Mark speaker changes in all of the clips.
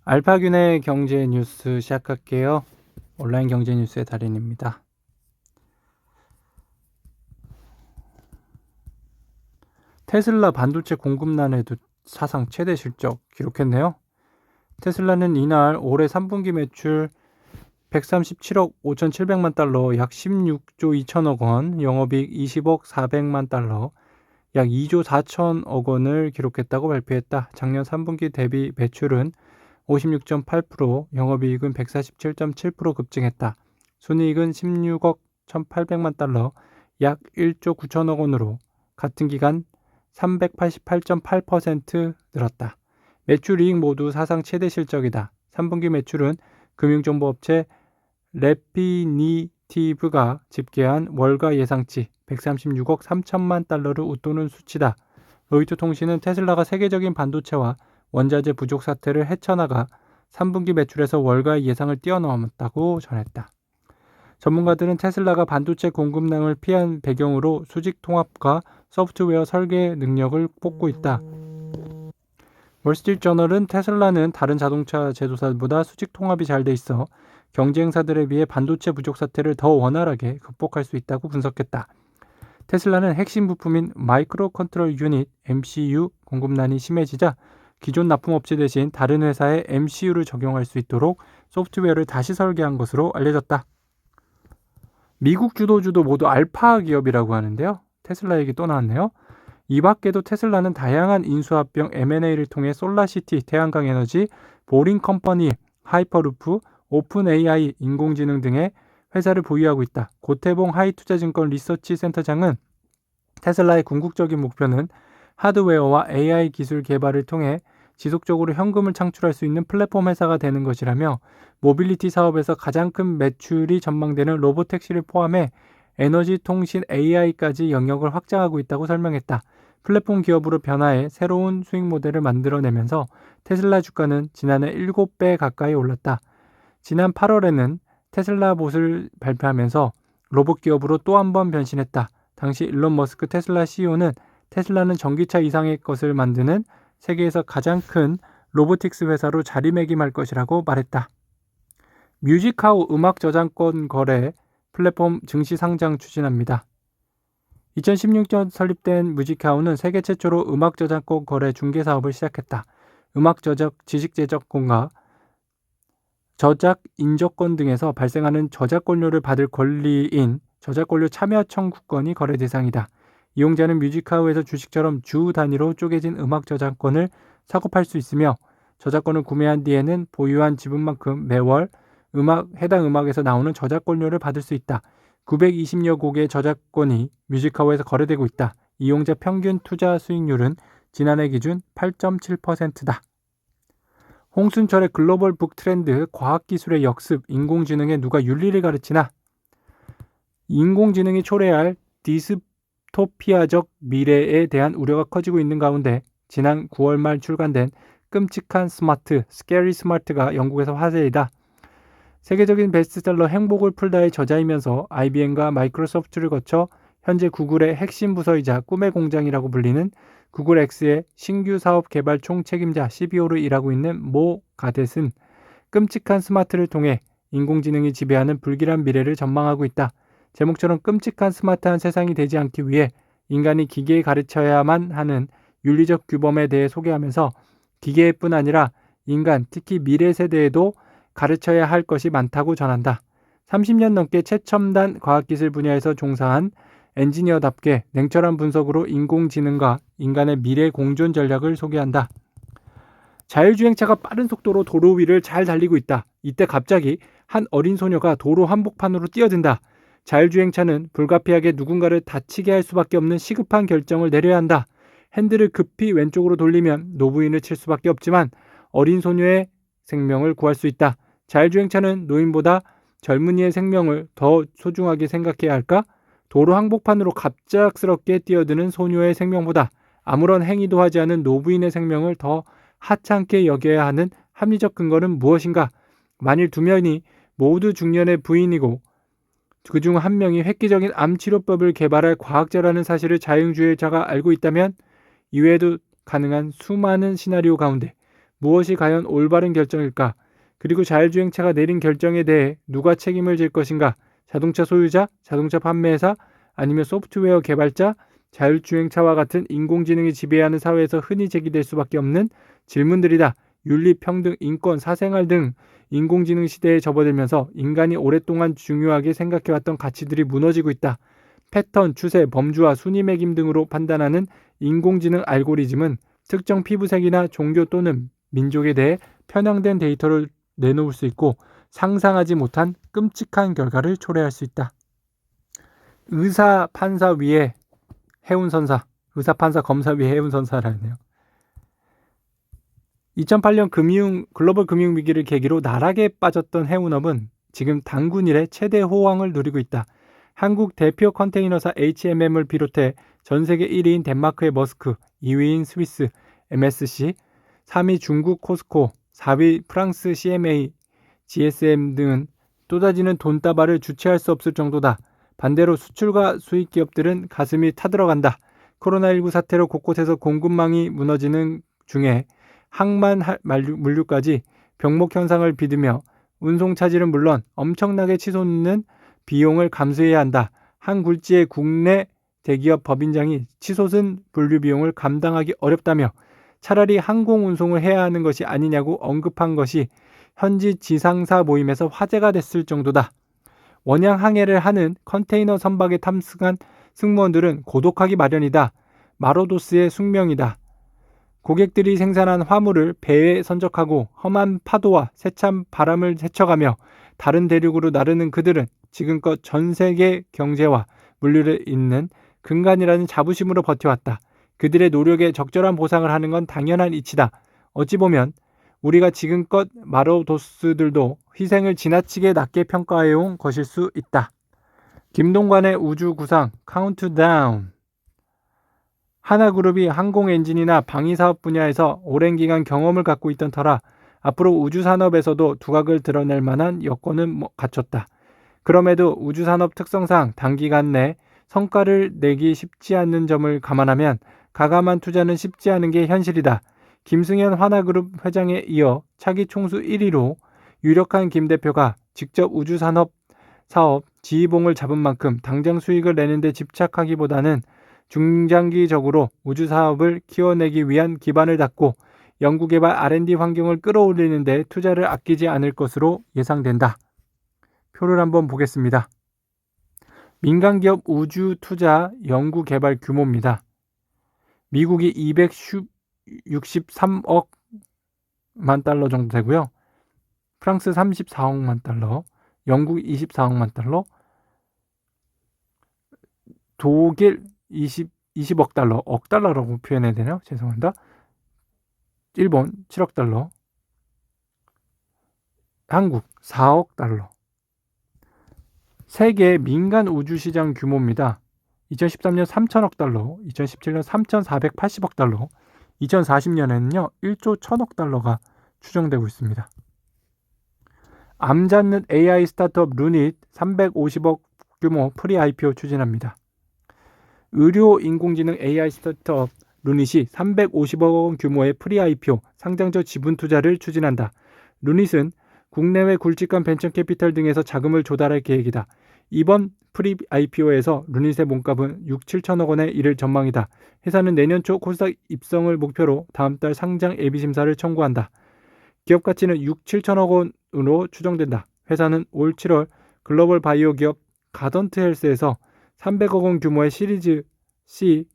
Speaker 1: 알파균의 경제 뉴스 시작할게요. 온라인 경제 뉴스의 달인입니다. 테슬라 반도체 공급난에도 사상 최대 실적 기록했네요. 테슬라는 이날 올해 3분기 매출 137억 5,700만 달러, 약 16조 2천억 원, 영업이익 20억 400만 달러, 약 2조 4천억 원을 기록했다고 발표했다. 작년 3분기 대비 매출은 56.8%, 영업이익은 147.7% 급증했다. 순이익은 16억 1,800만 달러, 약 1조 9천억 원으로 같은 기간 388.8% 늘었다. 매출 이익 모두 사상 최대 실적이다. 3분기 매출은 금융정보업체 레피니티브가 집계한 월가 예상치 136억 3천만 달러를 웃도는 수치다. 로이터 통신은 테슬라가 세계적인 반도체와 원자재 부족 사태를 헤쳐나가 3분기 매출에서 월가의 예상을 뛰어넘었다고 전했다. 전문가들은 테슬라가 반도체 공급난을 피한 배경으로 수직 통합과 소프트웨어 설계 능력을 뽑고 있다. 월스트리트저널은 테슬라는 다른 자동차 제조사보다 수직 통합이 잘 돼 있어 경쟁사들에 비해 반도체 부족 사태를 더 원활하게 극복할 수 있다고 분석했다. 테슬라는 핵심 부품인 마이크로 컨트롤 유닛 MCU 공급난이 심해지자 기존 납품업체 대신 다른 회사에 MCU를 적용할 수 있도록 소프트웨어를 다시 설계한 것으로 알려졌다. 미국 주도주도 모두 알파 기업이라고 하는데요. 테슬라 얘기 또 나왔네요. 이 밖에도 테슬라는 다양한 인수합병 M&A를 통해 솔라시티, 태양광 에너지, 보링 컴퍼니, 하이퍼루프, 오픈 AI, 인공지능 등의 회사를 보유하고 있다. 고태봉 하이투자증권 리서치 센터장은 테슬라의 궁극적인 목표는 하드웨어와 AI 기술 개발을 통해 지속적으로 현금을 창출할 수 있는 플랫폼 회사가 되는 것이라며 모빌리티 사업에서 가장 큰 매출이 전망되는 로보택시를 포함해 에너지, 통신, AI까지 영역을 확장하고 있다고 설명했다. 플랫폼 기업으로 변화해 새로운 수익 모델을 만들어내면서 테슬라 주가는 지난해 7배 가까이 올랐다. 지난 8월에는 테슬라 봇을 발표하면서 로봇 기업으로 또 한 번 변신했다. 당시 일론 머스크 테슬라 CEO는 테슬라는 전기차 이상의 것을 만드는 세계에서 가장 큰 로보틱스 회사로 자리매김할 것이라고 말했다. 뮤직하우 음악 저작권 거래 플랫폼 증시 상장 추진합니다. 2016년 설립된 뮤직하우는 세계 최초로 음악 저작권 거래 중개 사업을 시작했다. 음악 지식 저작권과 저작 인저권 등에서 발생하는 저작권료를 받을 권리인 저작권료 참여 청구권이 거래 대상이다. 이용자는 뮤직하우에서 주식처럼 주 단위로 쪼개진 음악 저작권을 사고 팔 수 있으며 저작권을 구매한 뒤에는 보유한 지분만큼 매월 해당 음악에서 나오는 저작권료를 받을 수 있다. 920여 곡의 저작권이 뮤직하우에서 거래되고 있다. 이용자 평균 투자 수익률은 지난해 기준 8.7%다. 홍순철의 글로벌 북 트렌드, 과학기술의 역습, 인공지능에 누가 윤리를 가르치나? 인공지능이 초래할 디스토피아적 미래에 대한 우려가 커지고 있는 가운데 지난 9월 말 출간된 끔찍한 스마트, 스케리 스마트가 영국에서 화제이다. 세계적인 베스트셀러 행복을 풀다의 저자이면서 IBM과 마이크로소프트를 거쳐 현재 구글의 핵심 부서이자 꿈의 공장이라고 불리는 구글 X의 신규 사업 개발 총책임자 CBO로 일하고 있는 모 가댓은 끔찍한 스마트를 통해 인공지능이 지배하는 불길한 미래를 전망하고 있다. 제목처럼 끔찍한 스마트한 세상이 되지 않기 위해 인간이 기계에 가르쳐야만 하는 윤리적 규범에 대해 소개하면서 기계뿐 아니라 인간, 특히 미래 세대에도 가르쳐야 할 것이 많다고 전한다. 30년 넘게 최첨단 과학기술 분야에서 종사한 엔지니어답게 냉철한 분석으로 인공지능과 인간의 미래 공존 전략을 소개한다. 자율주행차가 빠른 속도로 도로 위를 잘 달리고 있다. 이때 갑자기 한 어린 소녀가 도로 한복판으로 뛰어든다. 자율주행차는 불가피하게 누군가를 다치게 할 수밖에 없는 시급한 결정을 내려야 한다. 핸들을 급히 왼쪽으로 돌리면 노부인을 칠 수밖에 없지만 어린 소녀의 생명을 구할 수 있다. 자율주행차는 노인보다 젊은이의 생명을 더 소중하게 생각해야 할까? 도로 한복판으로 갑작스럽게 뛰어드는 소녀의 생명보다 아무런 행위도 하지 않은 노부인의 생명을 더 하찮게 여겨야 하는 합리적 근거는 무엇인가? 만일 두 명이 모두 중년의 부인이고 그중 한 명이 획기적인 암 치료법을 개발할 과학자라는 사실을 자율주행차가 알고 있다면 이외에도 가능한 수많은 시나리오 가운데 무엇이 과연 올바른 결정일까? 그리고 자율주행차가 내린 결정에 대해 누가 책임을 질 것인가? 자동차 소유자, 자동차 판매사, 아니면 소프트웨어 개발자, 자율주행차와 같은 인공지능이 지배하는 사회에서 흔히 제기될 수밖에 없는 질문들이다. 윤리, 평등, 인권, 사생활 등 인공지능 시대에 접어들면서 인간이 오랫동안 중요하게 생각해왔던 가치들이 무너지고 있다. 패턴, 추세, 범주와 순위 매김 등으로 판단하는 인공지능 알고리즘은 특정 피부색이나 종교 또는 민족에 대해 편향된 데이터를 내놓을 수 있고 상상하지 못한 끔찍한 결과를 초래할 수 있다. 의사, 판사 위에 해운선사, 의사, 판사, 검사 위에 해운선사라네요. 2008년 글로벌 금융위기를 계기로 나락에 빠졌던 해운업은 지금 단군 이래 최대 호황을 누리고 있다. 한국 대표 컨테이너사 HMM을 비롯해 전 세계 1위인 덴마크의 머스크, 2위인 스위스 MSC, 3위 중국 코스코, 4위 프랑스 CMA, GSM 등은 쏟아지는 돈다발을 주체할 수 없을 정도다. 반대로 수출과 수입 기업들은 가슴이 타들어간다. 코로나19 사태로 곳곳에서 공급망이 무너지는 중에 항만 물류까지 병목 현상을 빚으며 운송 차질은 물론 엄청나게 치솟는 비용을 감수해야 한다. 한 굴지의 국내 대기업 법인장이 치솟은 분류 비용을 감당하기 어렵다며 차라리 항공 운송을 해야 하는 것이 아니냐고 언급한 것이 현지 지상사 모임에서 화제가 됐을 정도다. 원양 항해를 하는 컨테이너 선박에 탑승한 승무원들은 고독하기 마련이다. 마로도스의 숙명이다. 고객들이 생산한 화물을 배에 선적하고 험한 파도와 세찬 바람을 헤쳐가며 다른 대륙으로 나르는 그들은 지금껏 전 세계 경제와 물류를 잇는 근간이라는 자부심으로 버텨왔다. 그들의 노력에 적절한 보상을 하는 건 당연한 이치다. 어찌 보면 우리가 지금껏 마로도스들도 희생을 지나치게 낮게 평가해온 것일 수 있다. 김동관의 우주구상 카운트다운. 하나그룹이 항공 엔진이나 방위사업 분야에서 오랜 기간 경험을 갖고 있던 터라 앞으로 우주산업에서도 두각을 드러낼 만한 여건은 갖췄다. 그럼에도 우주산업 특성상 단기간 내 성과를 내기 쉽지 않는 점을 감안하면 가감한 투자는 쉽지 않은 게 현실이다. 김승현 하나그룹 회장에 이어 차기 총수 1위로 유력한 김 대표가 직접 우주산업 사업 지휘봉을 잡은 만큼 당장 수익을 내는 데 집착하기보다는 중장기적으로 우주 사업을 키워내기 위한 기반을 닦고 연구개발 R&D 환경을 끌어올리는 데 투자를 아끼지 않을 것으로 예상된다. 표를 한번 보겠습니다. 민간기업 우주 투자 연구개발 규모입니다. 미국이 263억만 달러 정도 되고요. 프랑스 34억만 달러, 영국 24억만 달러, 독일 20억 달러, 억 달러라고 표현해야 되나요? 죄송합니다. 일본 7억 달러, 한국 4억 달러. 세계 민간 우주시장 규모입니다. 2013년 3천억 달러, 2017년 3,480억 달러, 2040년에는요 1조 1천억 달러가 추정되고 있습니다. 암 잡는 AI 스타트업 루닛 350억 규모 프리 IPO 추진합니다. 의료 인공지능 AI 스타트업 루닛이 350억 원 규모의 프리 IPO 상장적 지분 투자를 추진한다. 루닛은 국내외 굵직한 벤처캐피탈 등에서 자금을 조달할 계획이다. 이번 프리 IPO에서 루닛의 몸값은 6, 7천억 원에 이를 전망이다. 회사는 내년 초 코스닥 입성을 목표로 다음 달 상장 예비 심사를 청구한다. 기업 가치는 6, 7천억 원으로 추정된다. 회사는 올 7월 글로벌 바이오 기업 가던트 헬스에서 300억 원 규모의 시리즈 C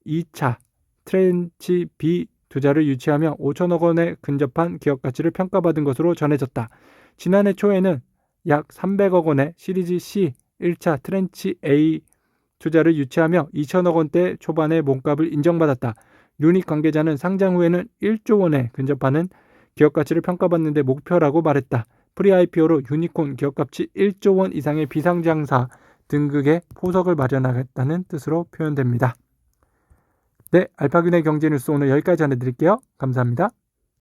Speaker 1: 2차 트렌치 B 투자를 유치하며 5천억 원에 근접한 기업 가치를 평가받은 것으로 전해졌다. 지난해 초에는 약 300억 원의 시리즈 C 1차 트렌치 A 투자를 유치하며 2천억 원대 초반의 몸값을 인정받았다. 루닛 관계자는 상장 후에는 1조 원에 근접하는 기업 가치를 평가받는 데 목표라고 말했다. 프리 IPO로 유니콘 기업가치 1조 원 이상의 비상장사 등극의 포석을 마련하겠다는 뜻으로 표현됩니다. 네, 알파균의 경제뉴스 오늘 여기까지 전해드릴게요. 감사합니다.